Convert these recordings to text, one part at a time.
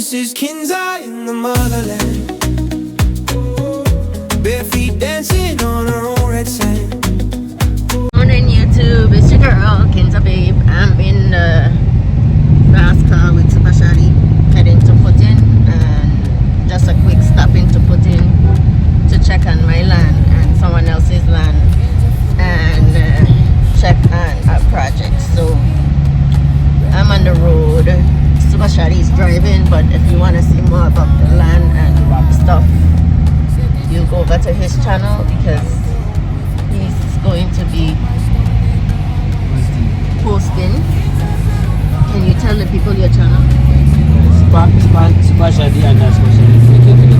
This is Kinza in the motherland. Bare feet dancing on our own red sand. Morning YouTube, it's your girl Kinza Babe. I'm in the fast car with Super Shadi heading to Potsin, and just a quick stop into Potsin to check on my land and someone else's land and check on a project. So I'm on the road. Super Shadi is driving, but if you want to see more about the land and stuff, you go over to his channel because he's going to be posting. Can you tell the people your channel? Super Shadi underscore Shadi 233.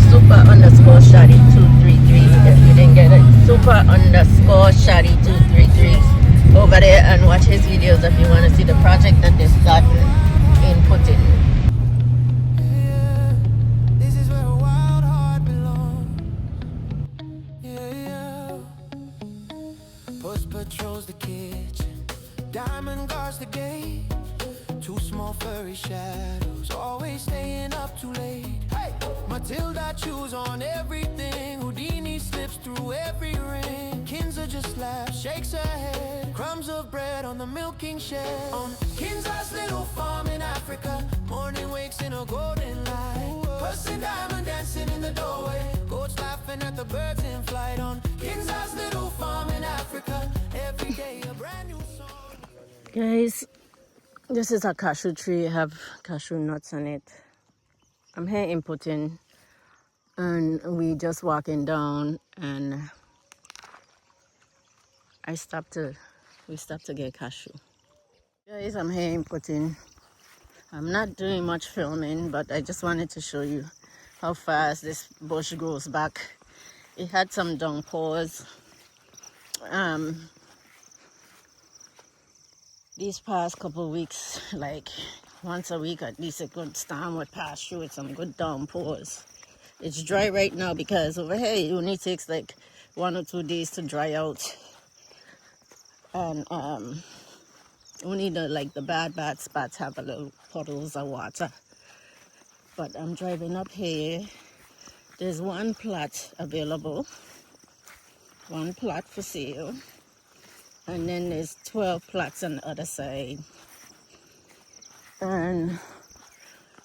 Super underscore Shadi 233. If you didn't get it, Super underscore Shadi 233. Over there and watch his videos if you want to see the project that they started in Potsin. This is where a wild heart belongs. Yeah. Puss patrols the kitchen, Diamond guards the gate. Two small furry shadows, always staying up too late. Hey, Matilda chews on everything. Houdini slips through every ring. Kinza just laughs, shakes her head. Crumbs of bread on the milking shed. On Kinza's little farm in Africa, morning wakes in a golden light. Puss and Diamond dancing in the doorway. Goats laughing at the birds in flight. On Kinza's little farm in Africa, every day a brand new song. Guys, this is a cashew tree. I have cashew nuts on it. I'm here in Potsin and we just walking down and we stopped to get cashew. Guys, I'm here in Potsin. I'm not doing much filming, but I just wanted to show you how fast this bush grows back. It had some downpours. These past couple of weeks, like once a week at least, a good storm would pass through with some good downpours. It's dry right now because over here it only takes like 1 or 2 days to dry out, and only the bad spots have a little puddles of water. But I'm driving up here. There's one plot available, one plot for sale, and then there's 12 plots on the other side, and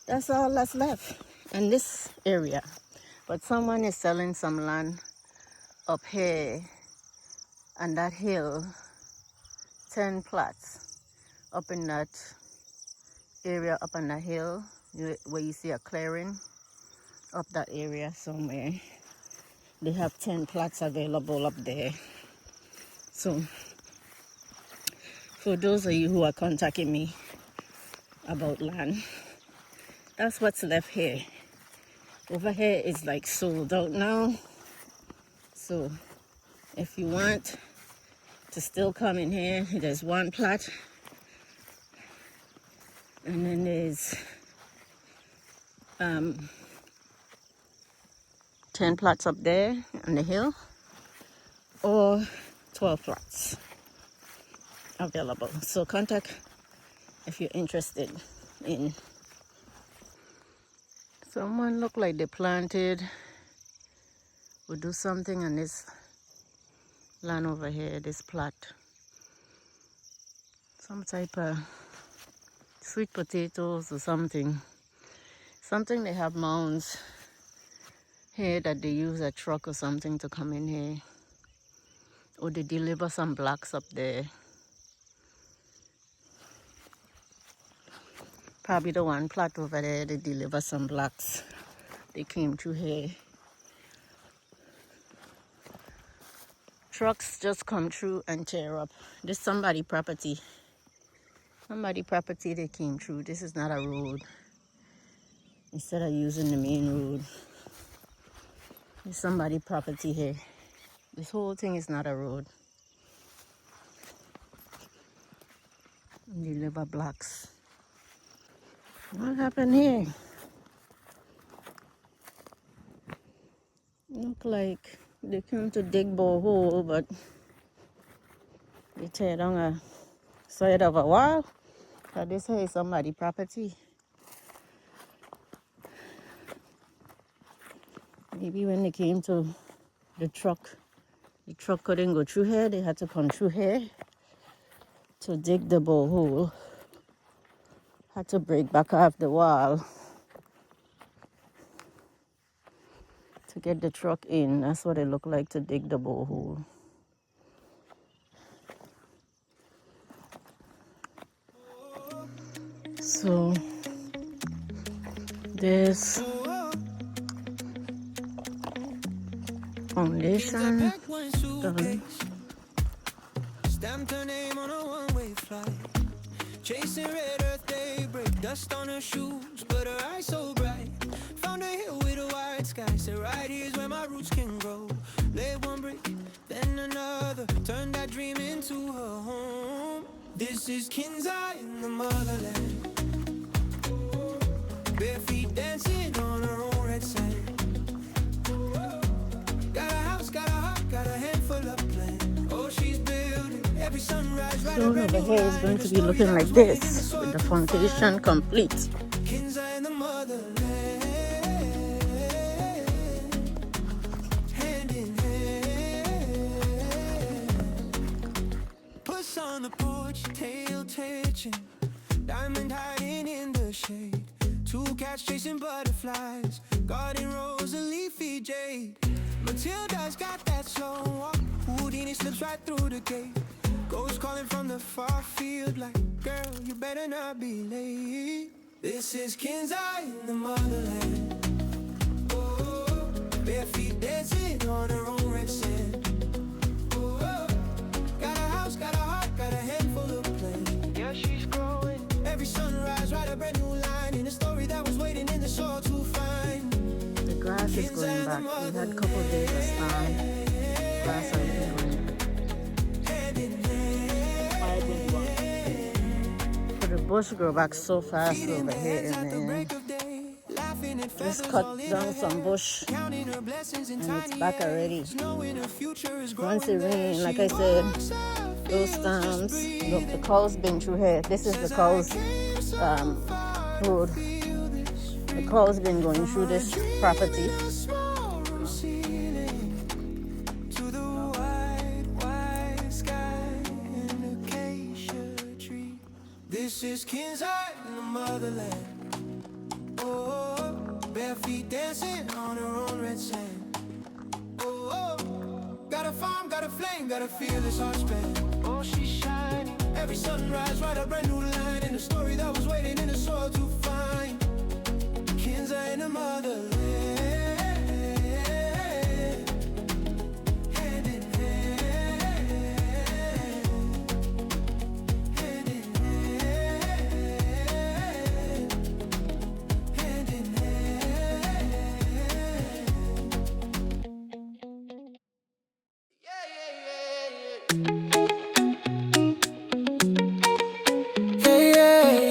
that's all that's left in this area. But someone is selling some land up here on that hill, 10 plots up in that area up on the hill where you see a clearing up that area somewhere. They have 10 plots available up there. So for those of you who are contacting me about land, that's what's left here. Over here is like sold out now. So if you want to still come in here, there's one plot, and then there's 10 plots up there on the hill, or 12 plots available. So contact if you're interested in. Someone look like they planted or do something on this land over here, this plot. Some type of sweet potatoes or something. Something they have mounds here that they use a truck or something to come in here. Or they deliver some blocks up there. Probably the one plot over there, they deliver some blocks. They came through here. Trucks just come through and tear up. This somebody property. Somebody property they came through. This is not a road. Instead of using the main road. There's somebody property here. This whole thing is not a road. Deliver blocks. What happened here? Look like they came to dig borehole, but they tear down a side of a wall. So this here is somebody property. Maybe when they came to the truck couldn't go through here. They had to come through here to dig the borehole. Had to break back off the wall to get the truck in. That's what it looked like to dig the borehole. So this foundation done. Stamped her name on a one-way flight. Chasing red earth daybreak, dust on her shoes, but her eyes so bright. Found a hill with a wide sky, said right here's where my roots can grow. Laid one brick, then another, turned that dream into her home. This is Kinza in the motherland. Bare feet dancing on her own red sand. Got a house, got a heart, got a handful of land. Oh, she's building every sunrise. Soon over here is going to be looking like this with the foundation complete. Kinza in the motherland. Hand in hand. Puss on the porch, tail touching. Diamond hiding in the shade. Two cats chasing butterflies. Garden rose, a leafy jade. Matilda's got that slow walk. Houdini slips right through the gate. Ghost calling from the far field like, girl, you better not be late. This is Kinza in the motherland. Oh, bare feet dancing on her own red sand. Oh, got a house, got a heart, got a handful of plans. Yeah, she's growing. Every sunrise, write a brand new line in a story that was waiting in the soul to find. The grass is going back. We had a couple of days of storm. Grass are really going back. But the bush grow back so fast over here, man. Just cut down some bush and it's back already. Once it rains, like I said, those storms, look, the cows been through here. This is the cows road. The cows been going through this property. This is Kinza in the motherland. Oh, bare feet dancing on her own red sand. Oh, got a farm, got a flame, got a fearless heart span. Oh, she's shining. Every sunrise, write a brand new line in a story that was waiting in the soil to find. Kinza in the motherland. Hand in hand. Hand in hand. Hand in hand. Yeah, yeah, yeah,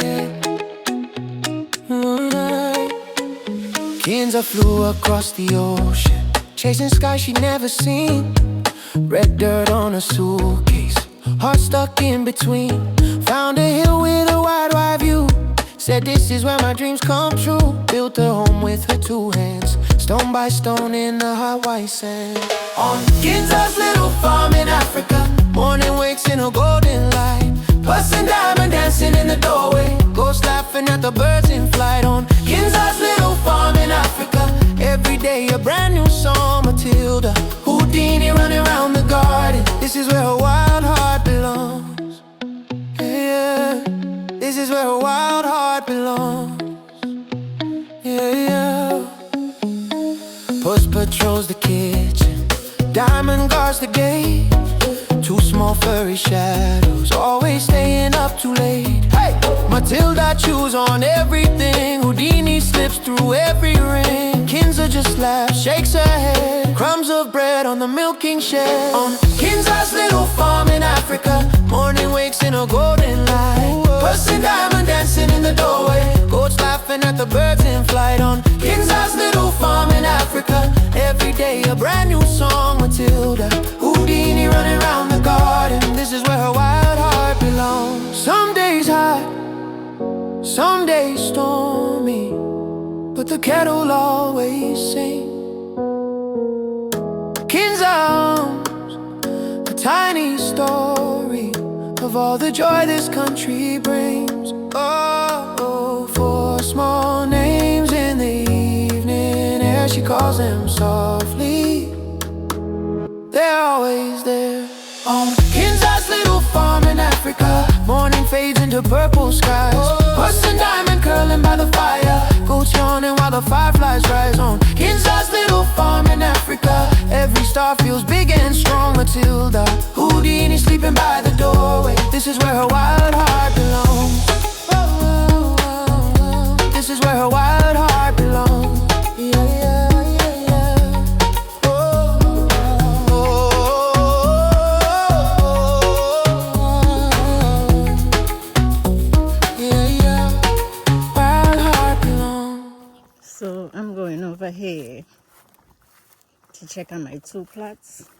yeah. Kinza flew across the ocean, chasing skies she'd never seen. Red dirt on a suitcase, heart stuck in between. Found a hill with a wide view. Said this is where my dreams come true. Built a home with her two hands, stone by stone in the hot white sand. On Kinza's little farm in Africa, morning wakes in a golden light. Potsin diamond dancing in the doorway, ghosts laughing at the birds in flight. On Kinza's little farm in Africa, every day a brand new song. Matilda, Houdini running around the garden. This is where her wild heart belongs. Yeah, this is where her wild heart belongs. Yeah. Puss patrols the kitchen, diamond guards the gate. Two small furry shadows, always staying up too late. Hey! Matilda chews on everything, Houdini slips through every ring. Kinza just laughs, shakes her head, crumbs of bread on the milking shed. On Kinza's little farm in Africa, morning wakes in a golden light. Potsin diamond dancing in the doorway, goats laughing at the birds in flight. On Kinza's little farm in Africa, every day a brand new song. Matilda, Houdini running around the garden. This is where her wild heart belongs. Some days hot, some days stormy, but the kettle always sings. arms, a tiny story of all the joy this country brings. Oh, four small names in the evening air, she calls them softly. They're always there. On Kinzaa's little farm in Africa, morning fades into purple skies. Potsin diamond curling by the fire, goats yawning while the fireflies rise. On Kinzaa's little farm in Africa, every star feels big and strong. Matilda, Houdini sleeping by the doorway. This is where her wild heart belongs. This is where her wild heart belongs. Yeah, yeah, yeah, yeah. Yeah, yeah. Wild heart belongs. So I'm going over here to check on my 2 plots.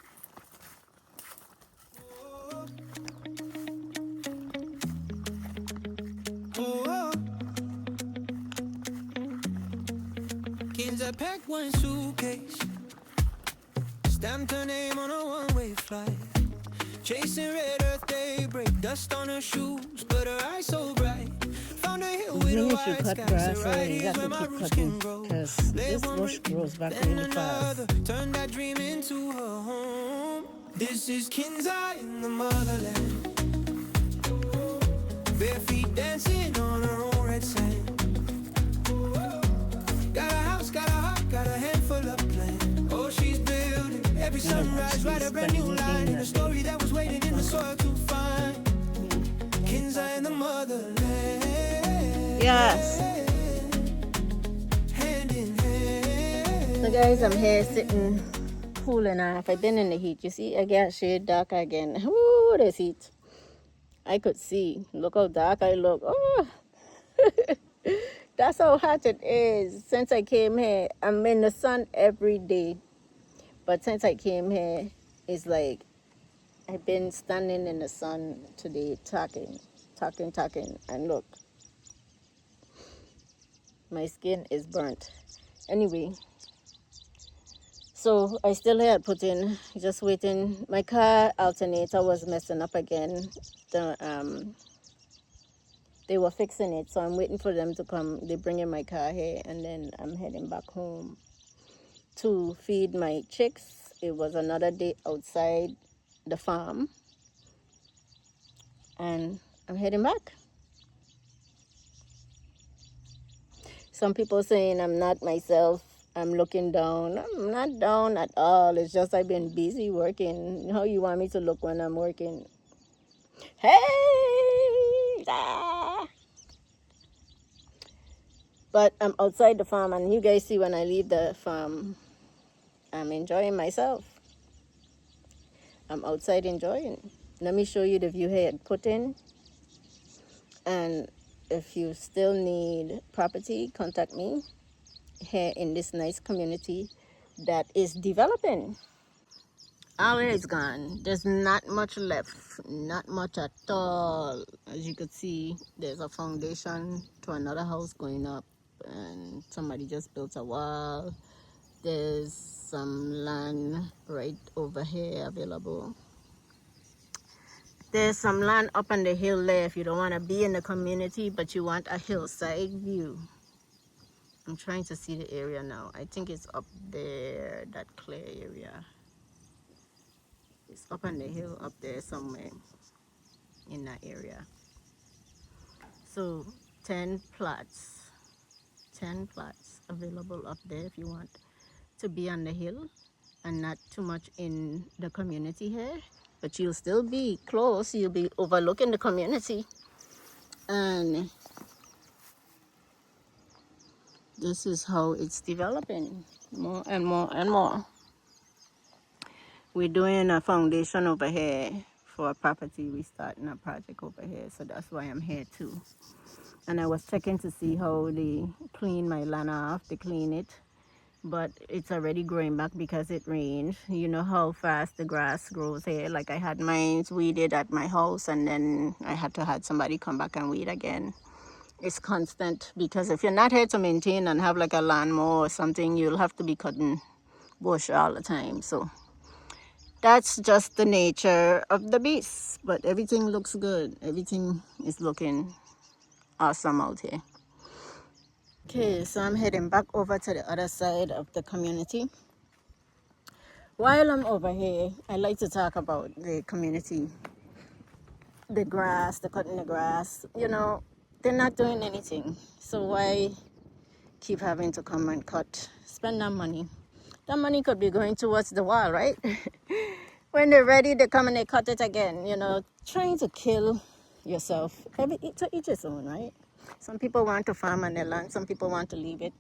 Kinza packed one suitcase, stamped her name on a one-way flight. Chasing red earth daybreak, dust on her shoes, but her eyes so bright. Found a hill with a Even if you white cut sky, grass, said right you here's got where to my keep roots cutting can grow. because Lay this one bush brick, grows back then really fast. another, turn that dream into her home. This is Kinza in the motherland, bare feet dancing on her own red sand. Got a house, got a heart, got a handful of plans. Oh, she's building every sunrise, write a brand new line in a story that was waiting in the soil to find. Kinza in the motherland. Yes. Hand in hand. So guys, I'm here sitting cooling off. I've been in the heat. You see, I got shade dark again. Ooh, this heat. I could see. Look how dark I look. Oh. That's how hot it is. Since I came here, I'm in the sun every day. But since I came here, it's like I've been standing in the sun today talking. And look, my skin is burnt. Anyway, so I still had put in, just waiting. My car alternator was messing up again. They were fixing it, so I'm waiting for them to come. They bring in my car here, and then I'm heading back home to feed my chicks. It was another day outside the farm, and I'm heading back. Some people saying I'm not myself. I'm looking down. I'm not down at all. It's just I've been busy working. How you want me to look when I'm working? Hey! Ah! But I'm outside the farm, and you guys see when I leave the farm, I'm enjoying myself. I'm outside enjoying. Let me show you the view here at put in. And if you still need property, contact me here in this nice community that is developing. All is gone. There's not much left. Not much at all. As you can see, there's a foundation to another house going up, and somebody just built a wall. There's some land right over here available. There's some land up on the hill there if you don't want to be in the community, but you want a hillside view. I'm trying to see the area now. I think it's up there, that clear area. It's up on the hill up there somewhere in that area. So 10 plots available up there if you want to be on the hill and not too much in the community here, but you'll still be close. You'll be overlooking the community, and this is how it's developing more and more and more. We're doing a foundation over here for a property. We're starting a project over here, so that's why I'm here too. And I was checking to see how they clean my land off. They clean it, but it's already growing back because it rained. You know how fast the grass grows here. Like I had mine weeded at my house, and then I had to have somebody come back and weed again. It's constant, because if you're not here to maintain and have like a lawnmower or something, you'll have to be cutting bush all the time. So that's just the nature of the beast. But everything looks good. Everything is looking awesome out here. Okay, so I'm heading back over to the other side of the community. While I'm over here, I like to talk about the community. The grass, they're cutting the grass. You know, they're not doing anything. So why keep having to come and cut? Spend that money. That money could be going towards the wall, right? When they're ready, they come and they cut it again. You know, trying to kill yourself. To each his own, right? Some people want to farm on their land. Some people want to leave it.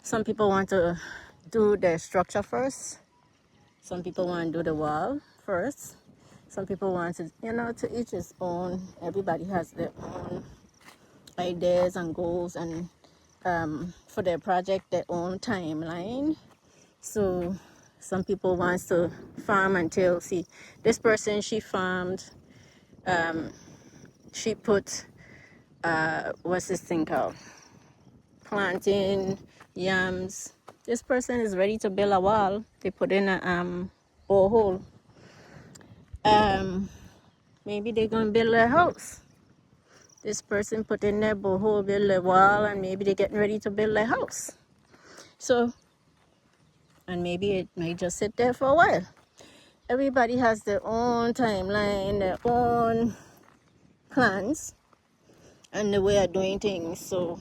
Some people want to do the structure first. Some people want to do the wall first. Some people want to, you know, to each his own. Everybody has their own ideas and goals and for their project, their own timeline. So some people want to farm until, see, this person, she farmed, she put, what's this thing called? Planting yams. This person is ready to build a wall. They put in a borehole. Maybe they're going to build a house. This person put in their borehole, build a wall, and maybe they're getting ready to build a house. So, and maybe it may just sit there for a while. Everybody has their own timeline, their own plans, and the way of doing things. So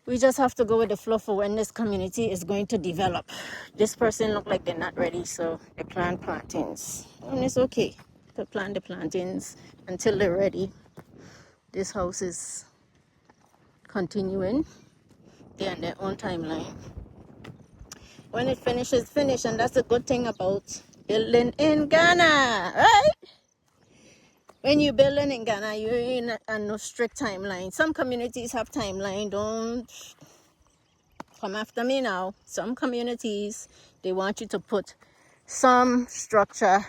we just have to go with the flow for when this community is going to develop. This person look like they're not ready, so they plant plantings. And it's okay to plant the plantings until they're ready. This house is continuing. They're on their own timeline. When it finishes, finish. And that's the good thing about building in Ghana, right? When you're building in Ghana, you're in a no strict timeline. Some communities have timeline. Don't come after me now. Some communities, they want you to put some structure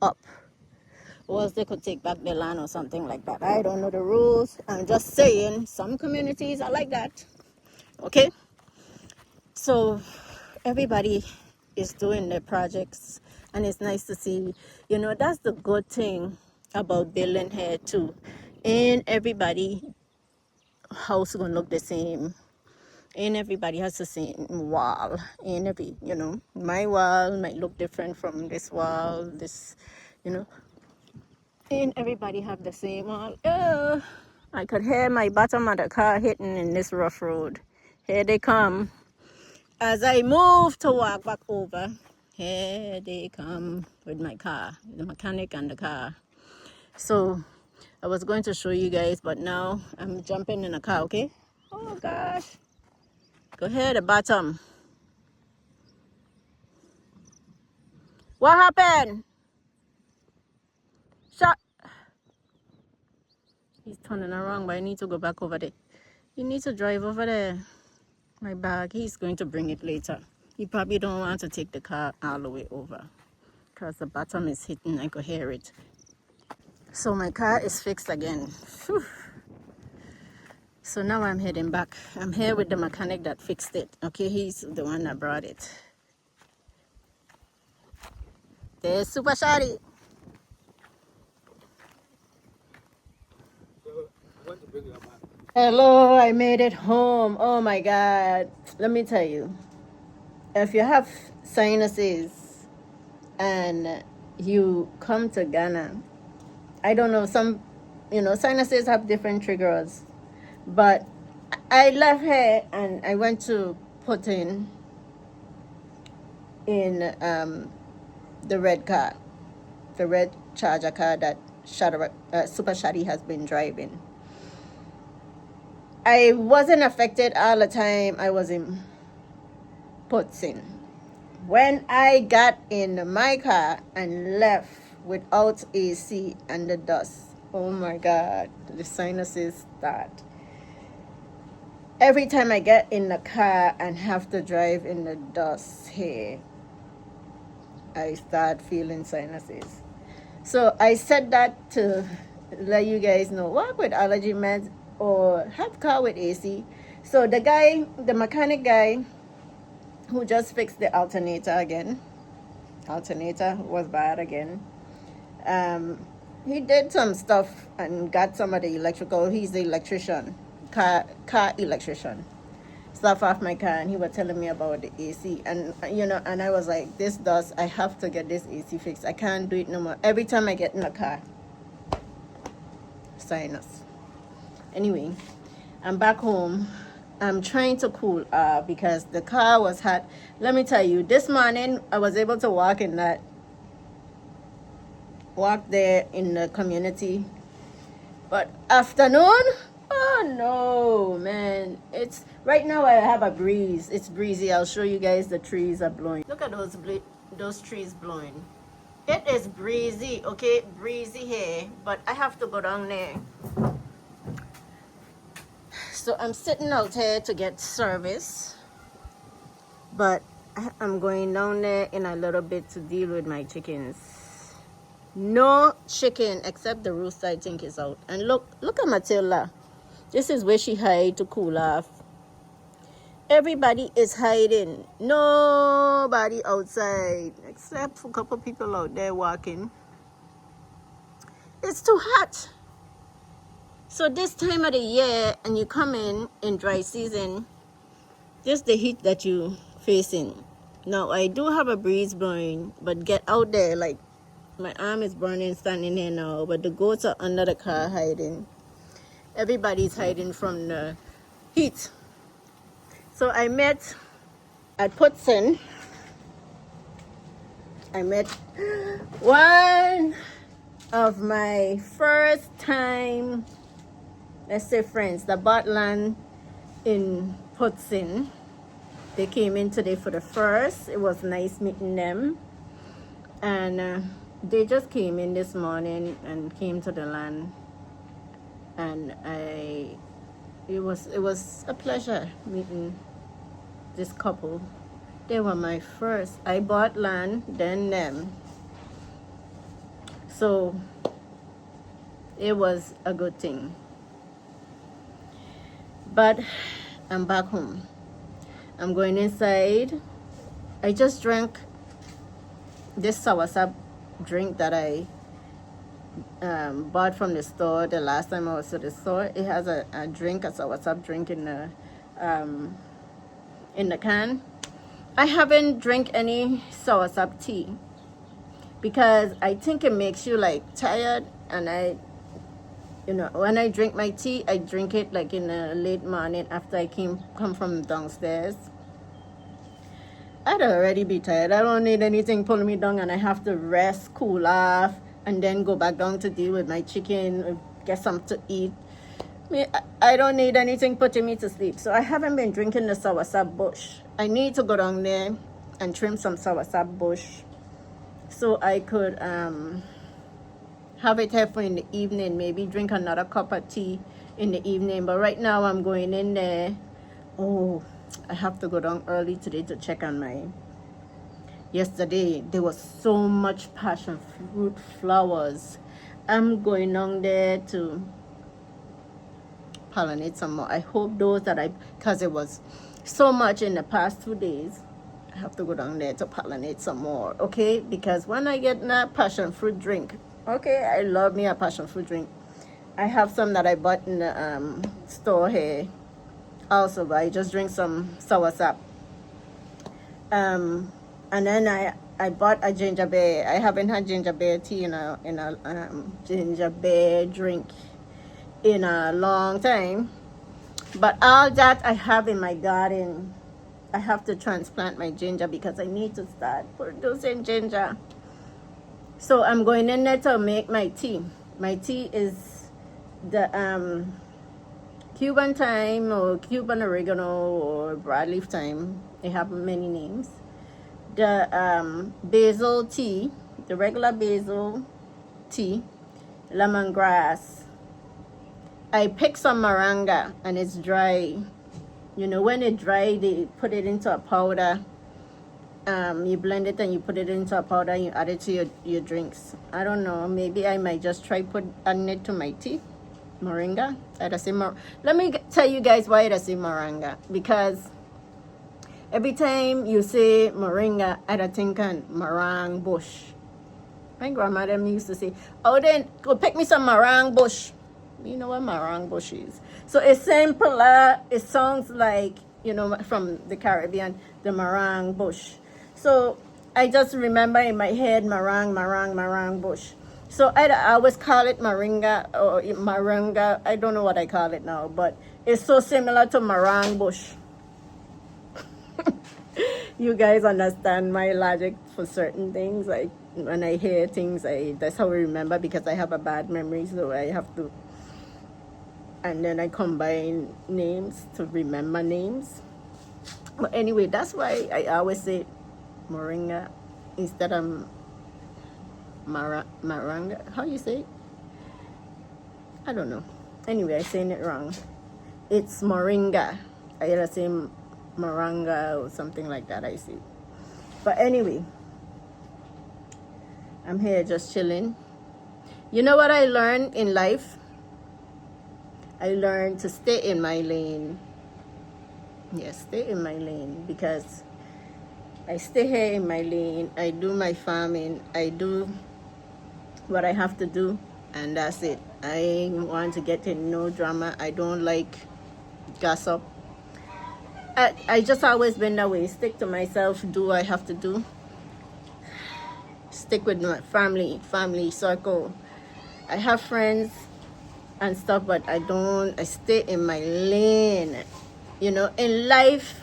up, or else they could take back their land or something like that. I don't know the rules. I'm just saying some communities are like that. Okay? So everybody is doing their projects, and it's nice to see. You know, that's the good thing about building here too. And everybody house gonna look the same. And everybody has the same wall. And every, you know, my wall might look different from this wall, this, you know. And everybody have the same wall. I could hear my bottom of the car hitting in this rough road. Here they come. As I move to walk back over, here they come with my car, the mechanic and the car. So I was going to show you guys, but now I'm jumping in a car, okay? Oh gosh. Go ahead, the bottom. What happened? Shut. He's turning around, but I need to go back over there. You need to drive over there. My bag, he's going to bring it later. He probably don't want to take the car all the way over because the bottom is hitting. I could hear it. So my car is fixed again. Whew. So now I'm heading back. I'm here with the mechanic that fixed it. Okay, he's the one that brought it. There's Super Shari. Hello, I made it home. Oh my God. Let me tell you, if you have sinuses and you come to Ghana, I don't know, some, you know, sinuses have different triggers. But I left here and I went to Potsin in the red car, the red Charger car that Super Shadi has been driving. I wasn't affected all the time I was in Potsin. When I got in my car and left without AC and the dust, oh my God, the sinuses start. Every time I get in the car and have to drive in the dust here, I start feeling sinuses. So I said that to let you guys know, work with allergy meds or have car with AC. So the guy, the mechanic guy who just fixed the alternator again, alternator was bad again. He did some stuff and got some of the electrical. He's the electrician, car electrician. Stuff off my car, and he was telling me about the AC, and and I was like, I have to get this AC fixed. I can't do it no more. Every time I get in the car, sinus. Anyway, I'm back home. I'm trying to cool because the car was hot. Let me tell you, this morning I was able to walk there in the community, but afternoon, oh no, man, it's right now I have a breeze. It's breezy. I'll show you guys. The trees are blowing. Look at those trees blowing. It is breezy, okay, breezy here, but I have to go down there. So I'm sitting out here to get service, but I'm going down there in a little bit to deal with my chickens. No chicken except the rooster, I think, is out. And look at Matilda. This is where she hide to cool off. Everybody is hiding. Nobody outside except for a couple people out there walking. It's too hot. So this time of the year, and you come in dry season, this is the heat that you facing. Now I do have a breeze blowing, but get out there, like my arm is burning standing here now, but the goats are under the car hiding. Everybody's hiding from the heat. So I met at Potsin. I met one of my first time, let's say, friends that bought land in Potsin. They came in today for the first. It was nice meeting them. And they just came in this morning and came to the land. And it was a pleasure meeting this couple. They were my first. I bought land, then them. So it was a good thing. But I'm back home. I'm going inside. I just drank this soursop drink that I bought from the store the last time I was at the store. It has a soursop drink in the can. I haven't drank any soursop tea because I think it makes you like tired, and when I drink my tea, I drink it like in the late morning after I come from downstairs. I'd already be tired. I don't need anything pulling me down, and I have to rest, cool off, and then go back down to deal with my chicken, get something to eat. I don't need anything putting me to sleep. So I haven't been drinking the soursop bush. I need to go down there and trim some soursop bush so I could have it here for in the evening, maybe drink another cup of tea in the evening. But right now I'm going in there. Oh, I have to go down early today to check on yesterday there was so much passion fruit flowers. I'm going down there to pollinate some more. I hope those because it was so much in the past 2 days, I have to go down there to pollinate some more, okay? Because when I get that passion fruit drink, okay, I love me a passion fruit drink. I have some that I bought in the store here also, but I just drink some soursop. And then I bought a ginger beer. I haven't had ginger beer tea in a ginger beer drink in a long time. But all that I have in my garden. I have to transplant my ginger because I need to start producing ginger. So I'm going in there to make my tea. My tea is the Cuban thyme or Cuban oregano or broadleaf thyme. They have many names. The basil tea, the regular basil tea, lemongrass. I picked some moringa and it's dry. When it's dry, they put it into a powder. You blend it and you put it into a powder and you add it to your drinks. I don't know, maybe I might just try adding it to my tea. Moringa. Let me tell you guys why I say moringa. Because Every time you say moringa, I think on marang bush. My grandmother used to say, oh, then go pick me some marang bush. You know what marang bush is. So it's simple. It sounds like, you know, from the Caribbean, the marang bush. So I just remember in my head, marang bush. So I always call it moringa or maranga. I don't know what I call it now, but it's so similar to marang bush. You guys understand my logic for certain things. Like when I hear things, that's how I remember, because I have a bad memory, so I have to. And then I combine names to remember names. But anyway, that's why I always say moringa instead of maranga. How you say it? I don't know. Anyway, I'm saying it wrong. It's moringa. I either say maranga or something like that, I see. But anyway, I'm here just chilling. You know what I learned in life? I learned to stay in my lane. Yes, stay in my lane, because I stay here in my lane. I do my farming. I do what I have to do, and that's it. I want to get in no drama. I don't like gossip. I just always been that way. Stick to myself, do what I have to do. Stick with my family circle. I have friends and stuff, but I stay in my lane. You know, in life,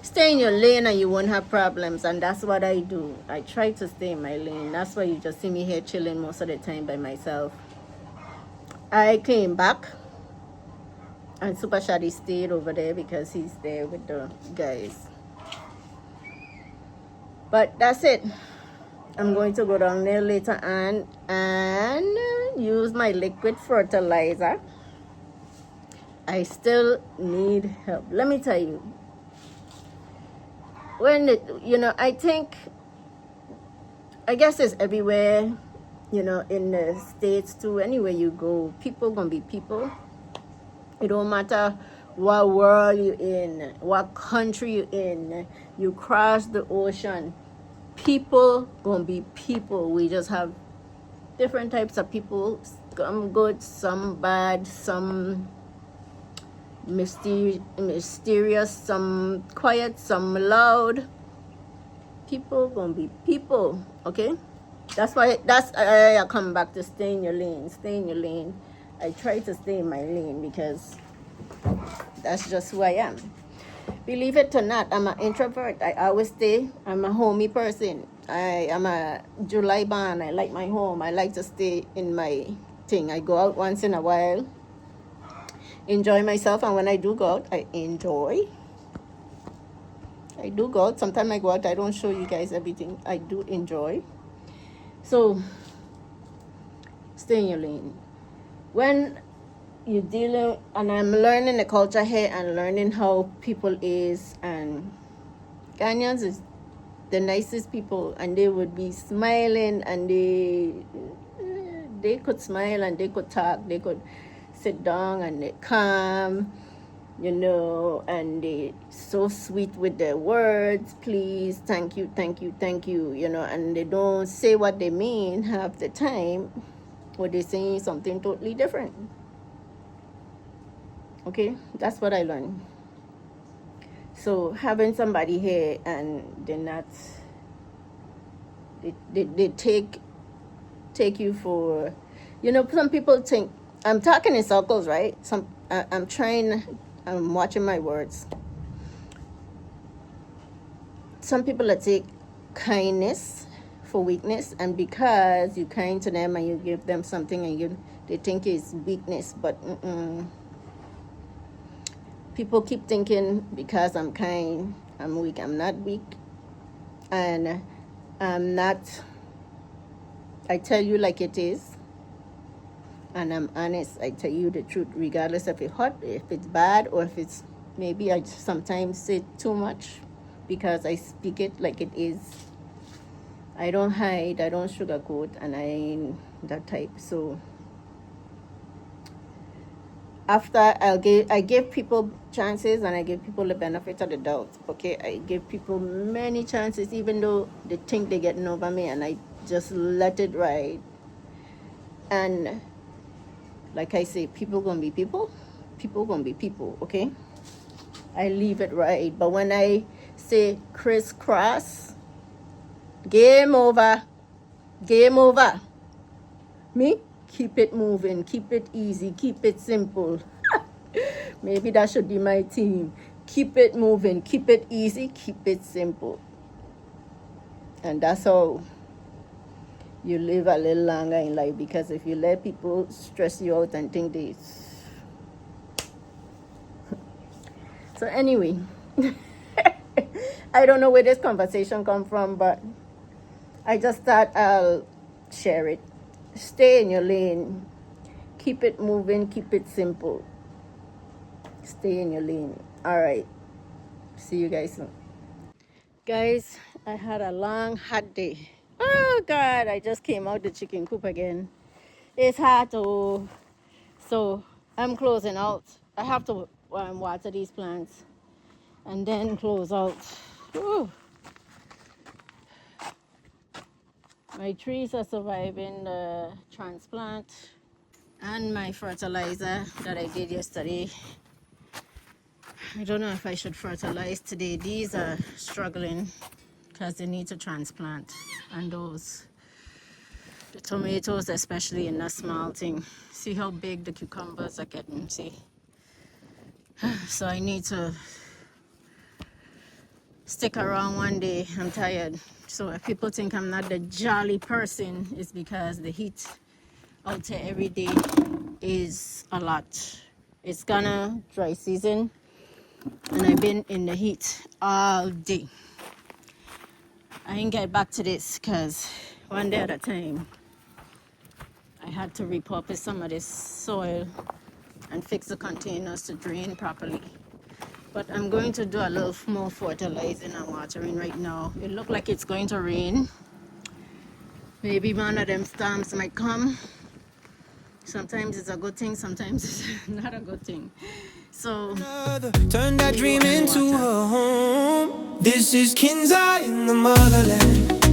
stay in your lane and you won't have problems, and that's what I do. I try to stay in my lane. That's why you just see me here chilling most of the time by myself. I came back, and Super Shadi stayed over there because he's there with the guys. But that's it. I'm going to go down there later on and use my liquid fertilizer. I still need help. Let me tell you. I guess it's everywhere, you know, in the States too. Anywhere you go, people gonna be people. It don't matter what world you're in, what country you're in. You cross the ocean, people gonna be people. We just have different types of people. Some good, some bad, some mysterious, some quiet, some loud. People gonna be people, okay? That's why I come back to stay in your lane. Stay in your lane. I try to stay in my lane because that's just who I am. Believe it or not, I'm an introvert. I always stay. I'm a homey person. I am a July born. I like my home. I like to stay in my thing. I go out once in a while, enjoy myself, and when I do go out, I enjoy. I do go out. Sometimes I go out. I don't show you guys everything. I do enjoy. So, stay in your lane. When you're dealing, and I'm learning the culture here and learning how people is, and Ghanaians is the nicest people, and they would be smiling, and they could smile, and they could talk, they could sit down, and they calm, you know, and they so sweet with their words. Please, thank you, you know, and they don't say what they mean half the time, or they're saying something totally different. Okay, that's what I learned. So having somebody here and they're not, they take you for, you know, some people think, I'm talking in circles, right? I'm watching my words. Some people that take kindness for weakness, and because you're kind to them and you give them something and they think it's weakness, but people keep thinking because I'm kind, I'm weak. I'm not weak, and I'm not. I tell you like it is, and I'm honest. I tell you the truth, regardless if it's hot, if it's bad, or if it's, maybe I sometimes say too much, because I speak it like it is. I don't hide, I don't sugarcoat, and I ain't that type. So after I give people chances and I give people the benefit of the doubt. Okay, I give people many chances, even though they think they're getting over me, and I just let it ride. And like I say, people gonna be people. People gonna be people. Okay, I leave it right. But when I say crisscross, game over, game over. Me, keep it moving, keep it easy, keep it simple. Maybe that should be my team. Keep it moving, keep it easy, keep it simple. And that's how you live a little longer in life, because if you let people stress you out and think they... So anyway, I don't know where this conversation come from, but I just thought I'll share it. Stay in your lane. Keep it moving, keep it simple. Stay in your lane. All right. See you guys soon. Guys, I had a long, hot day. Oh, God. I just came out the chicken coop again. It's hot, oh. So, I'm closing out. I have to water these plants and then close out. Whew. My trees are surviving the transplant, and my fertilizer that I did yesterday. I don't know if I should fertilize today. These are struggling because they need to transplant. And the tomatoes, especially in that small thing. See how big the cucumbers are getting, see? So I need to stick around one day. I'm tired. So if people think I'm not the jolly person, it's because the heat out there every day is a lot. It's gonna dry season, and I've been in the heat all day. I ain't get back to this because one day at a time. I had to repurpose some of this soil and fix the containers to drain properly. But I'm going to do a little more fertilizing and watering right now. It looks like it's going to rain. Maybe one of them storms might come. Sometimes it's a good thing, sometimes it's not a good thing. So turn that dream into a home. This is Kinza in the motherland.